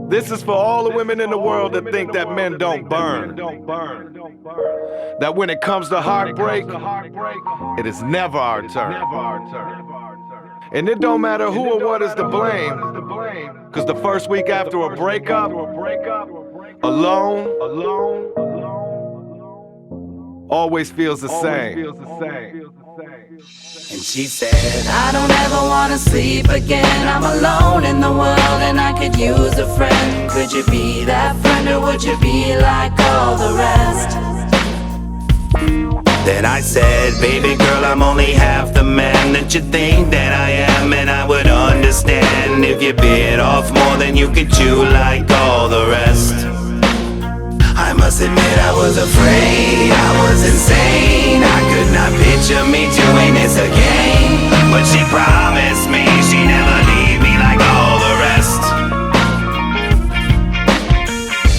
This is for all the women in the world that think that men don't burn. That when it comes to heartbreak, it is never our turn. And it don't matter who or what is to blame, cause the first week after a breakup, alone, always feels the same. And she said, I don't ever wanna sleep again. I'm alone in the world and I could use a friend. Could you be that friend or would you be like all the rest? Then I said, baby girl, I'm only half the man that you think that I am. And I would understand if you bit off more than you could chew like all the rest. I must admit I was afraid, I was insane. I could not picture me doing this again. But she promised me she'd never leave me like all the rest.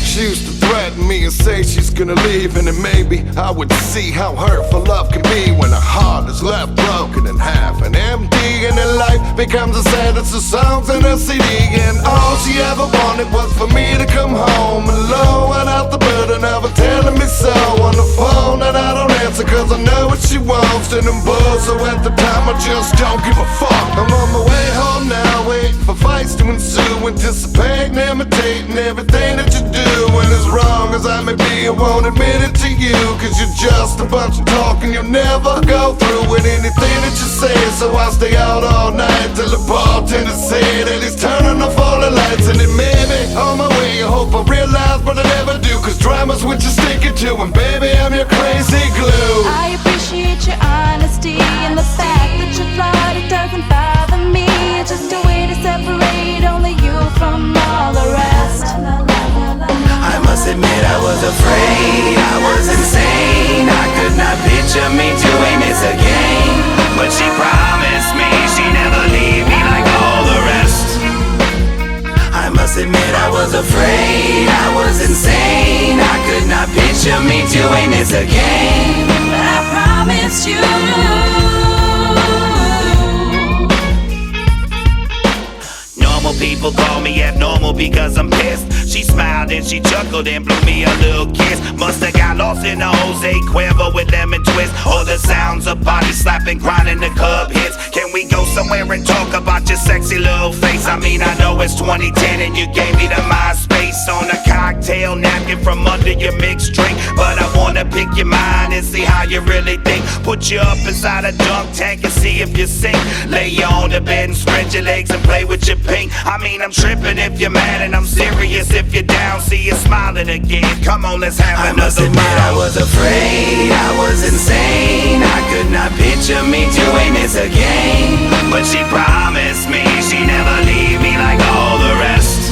She used to threaten me and say she's gonna leave, and then maybe I would see how hurtful love can be when a heart is left broken in half and empty, and then life becomes a sentence of songs in a CD. And all she ever wanted was for me to come home alone, without the burden of her telling me so on the phone. And I don't answer cause I know what she wants, and I'm bored, so at the time I just don't give a fuck. I'm on my way home now, waiting for fights to ensue, anticipating, imitating everything that you do. And as wrong as I may be, I won't admit it to you, cause you're just a bunch of talk and you'll never go through with anything that you say. So I stay out all night till the bartender said that he's turning off all the lights. And it may be on my way, I hope I realize, but I never do, cause drama's what you're sticking to, and baby, I'm your crazy glue. I appreciate your honesty and the fact that you're flawed, it doesn't bother me. It's just a way to separate only you from all the rest. I must admit I was afraid, I was insane. I could not picture me doing this again. But she promised me she'd never leave me like all the rest. I must admit I was afraid, I was insane. I could not picture me doing this again. But I promised you. Normal people call me abnormal because I'm pissed. She smiled and she chuckled and blew me a little kiss. Musta got lost in the Jose Cuervo with lemon twist. All the sounds of body slapping, grinding the club hits. Can we go somewhere and talk about your sexy little face? I mean, I know it's 2010 and you gave me the MySpace on a cocktail napkin from under your mixed drink. But I wanna pick your mind and see how you really think. Put you up inside a dunk tank and see if you sink. Lay you on the bed and spread your legs and play with your pink. I mean, I'm tripping if you're mad and I'm serious if you're down. See you smiling again. Come on, let's have another round. I must admit I was afraid, I was insane. I could not picture me doing this again. But she promised me she'd never leave me like all the rest.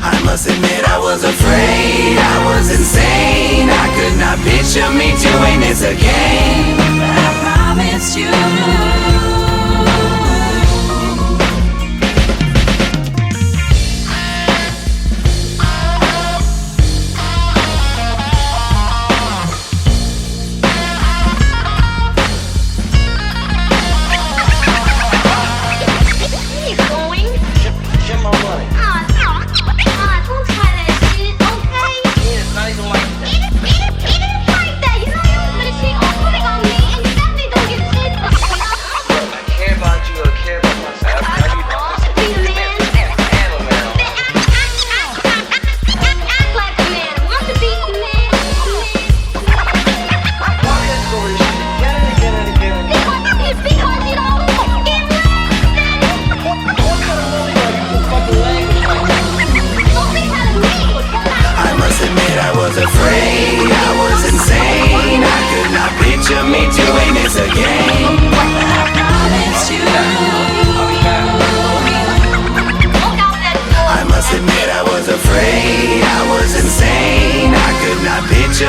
I must admit I was afraid, I was insane. I could not picture me doing this again. But I promised you.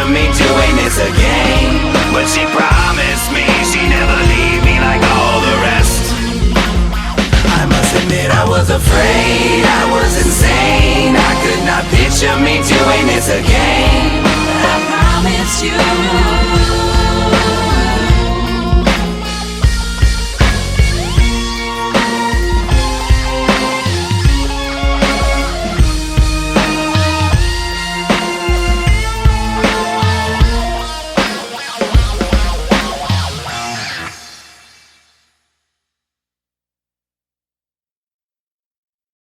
Me doing this again. But she promised me she'd never leave me like all the rest. I must admit I was afraid, I was insane. I could not picture me doing this again.